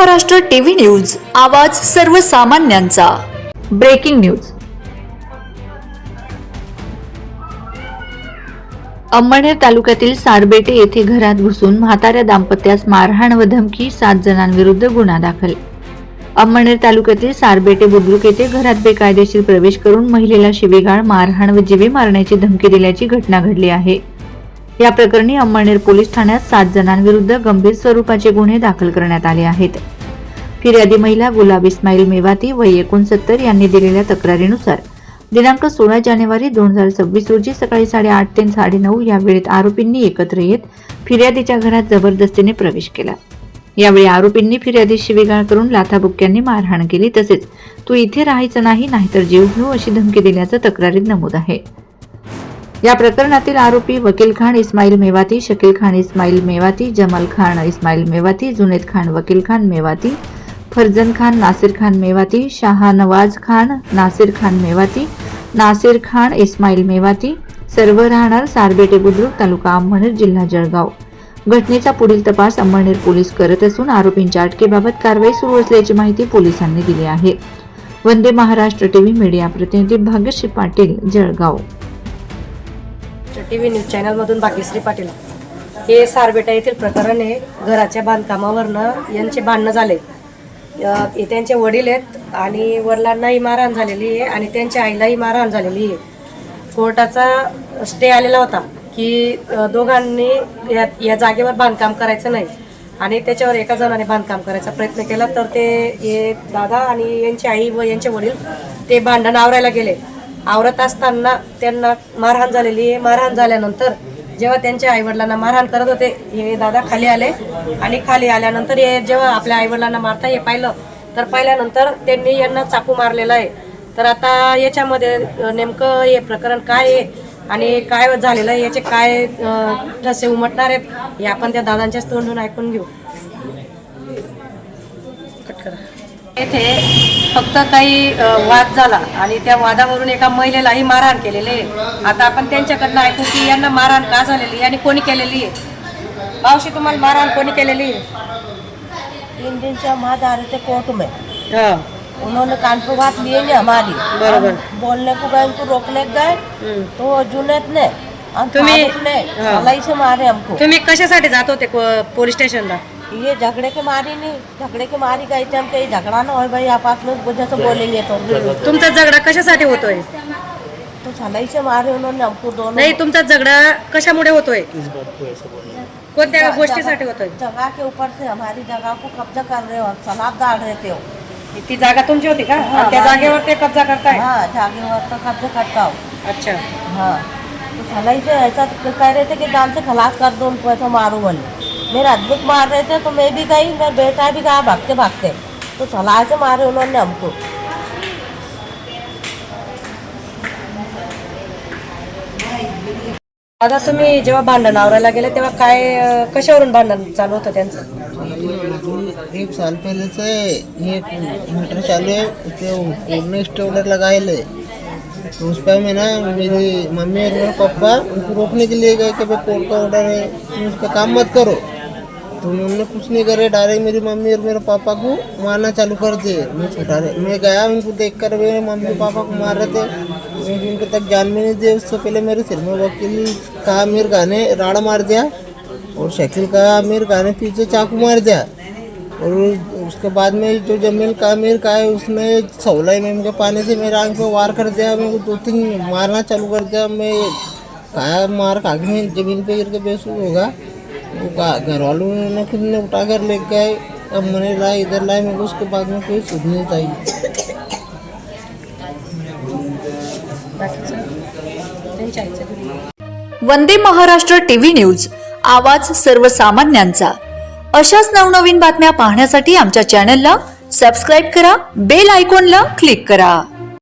Maharashtra TV news, आवाज सर्वसामान्यांचा। Breaking news. Amalner तालुक्यातील सारबेटे येथे घरात घुसून म्हाताऱ्या दाम्पत्यास मारहाण व धमकी, 7 जणांविरुद्ध गुन्हा दाखल। अंमळनेर तालुक्यातील सारबेटे बुद्रुक येथे घरात बेकायदेशीर प्रवेश करून महिलेला शिवीगाळ, मारहाण व जीवे मारण्याची धमकी दिल्याची घटना घडली आहे। या प्रकरणी अंमळनेर पोलीस ठाण्यात 7 जणांविरुद्ध गंभीर स्वरूपाचे गुन्हे दाखल करण्यात आले आहेत। फिर्यादी महिला गुलाब इस्माईल मेवाती वय 69 यांनी दिलेल्या तक्रारीनुसार दिनांक 16 जानेवारी 2026 रोजी सकाळी 8:30 ते 9:30 या वेळेत आरोपींनी एकत्र येत फिर्यादीच्या घरात जबरदस्तीने प्रवेश केला। यावेळी आरोपींनी फिर्यादी शिवीगाळ करून लाथाबुक्क्यांनी मारहाण केली, तसेच तू इथे राहायचं नाही नाहीतर जीव घेऊ अशी धमकी दिल्याचं तक्रारीत नमूद आहे। या प्रकरणातील आरोपी वकील खान इस्माईल मेवाती, शकील खान इस्माईल मेवाती, जमाल खान इस्माईल मेवाती, जुनेद खान वकील खान मेवाती, फरजन खान नासिर खान मेवाती, शाहनवाज खान नासिर खान मेवाती, नासिर खान इस्माईल मेवाती सर्व राहणार सारबेटे बुद्रुक, तालुका अंमळनेर, जिल्हा जळगाव। घटनेचा पुढील तपास अंमळनेर पोलीस करत असून आरोपींच्या अटकेबाबत कारवाई सुरू असल्याची माहिती पोलिसांनी दिली आहे। वंदे महाराष्ट्र टीव्ही मीडिया प्रतिनिधी Bhagyashree Patil, Jalgaon. TV news channel मधून भाग्यश्री पाटील। हे सारबेटा येथील प्रकरण आहे। घराच्या बांधकामावरनं यांचे भांडणं झाले। त्यांचे वडील आहेत आणि वडिलांनाही मारहाण झालेली आहे आणि त्यांच्या आईलाही मारहाण झालेली आहे। कोर्टाचा स्टे आलेला होता की दोघांनी या जागेवर बांधकाम करायचं नाही आणि त्याच्यावर एका जणाने बांधकाम करायचा प्रयत्न केला, तर ते दादा आणि यांची आई व यांचे वडील ते भांडण आवरायला गेले। आवरत असताना त्यांना मारहाण झालेली आहे। मारहाण झाल्यानंतर जेव्हा त्यांच्या आईवडिलांना मारहाण करत होते, हे दादा खाली आले आणि खाली आल्यानंतर हे जेव्हा आपल्या आईवडिलांना मारता हे पाहिलं, तर पाहिल्यानंतर त्यांनी यांना चाकू मारलेला आहे। तर आता याच्यामध्ये नेमकं हे प्रकरण काय आहे आणि काय झालेलं आहे, याचे काय ठसे उमटणार आहेत हे आपण त्या दादांच्याच तोंडून ऐकून घेऊ। कट करा। येथे फक्त काही वाद झाला आणि त्या वादावरून एका महिलेलाही मारहाण केलेली आहे। आता आपण त्यांच्याकडनं ऐकू की यांना मारहाण का झालेली आहे आणि कोणी केलेली आहे। मावशी, तुम्हाला मारहाण कोणी केलेली है? 3 दिन से हम आ रहे थे कोर्ट में। उन्होंने कान पे बात लिए नहीं हमारी, बराबर बोलने को गए, उनको रोकने गए तो जुनेद ने सलाई से मारे हमको। तुम्ही कशासाठी जात होते पोलीस स्टेशनला? ये झगड़े के मारी नहीं, झगड़े के मारी गए थे हम। कहीं झगड़ा ना हो भाई, आपस में वजह से बोलेंगे तो। तुमचा झगडा कशासाठी होतोय? तो सलाई से मारे उन्होंने हमको दोनों। नाही, तुमचा झगडा कशामुळे होतोय? कोणत्या गोष्टीसाठी होतोय? जगह के ऊपर से हमारी जगह को कब्जा कर रहे हो, सलाब डाल रहे थे। ती जागा तुमची होती का? त्या जागेवर ते कब्जा करताय? हाँ, जागेवर तो कब्जा करता हूँ। अच्छा, हाँ, तो सलाई से ऐसा कह रहे थे कि जान से खलास कर दो उनको, ऐसा मारो बोले। मेरे हस्बैंड मार रहे थे तो मैं भी गई, मेरा बेटा भी गया भागते भागते, तो सलाह से मारे उन्होंने हमको। आता तुम्ही जेव्हा भांडण आवरायला गेले तेव्हा काय कशावरून भांडण चालू होतं त्यांचं? 1 साल पहले से ये मोटर चालू है, उसने स्टोलर लगाए तो उस पर मैं ना मेरी मम्मी और मेरे पापा उनको रोकने के लिए गए कि भाई कोर्ट का ऑर्डर है, तुम उस पर काम मत करो। तो उन्होंने कुछ नहीं करे, डायरेक्ट मेरी मम्मी और मेरे पापा को मारना चालू कर दिए। मैं गया उनको देख कर, मेरे मम्मी पापा को मार रहे थे, मैं उनके तक जान में नहीं दिए। उससे पहले मेरे सिर में वकील का आमिर खान ने राड़ा मार दिया और शकील का आमिर खान ने पीछे चाकू मार दिया। और उसके बाद में जो जमील का आमिर का है उसने सौलाई में मुझे पानी से मेरे आंख पे वार कर दिया। मेरे को 2-3 मारना चालू कर दिया। मैं खाया मार खा के मैं जमीन पे गिर के बेहोश होगा। घर वालों ने खुद ने उठा कर ले गए, अब मैंने लाए इधर लाए। मेरे को उसके बाद में कोई सुध नहीं चाहिए। वंदे महाराष्ट्र टीव्ही न्यूज, आवाज सर्वसामान्यांचा। अशाच नवनवीन बातम्या पाहण्यासाठी आमच्या चॅनलला सबस्क्राईब करा, बेल आयकॉनला क्लिक करा।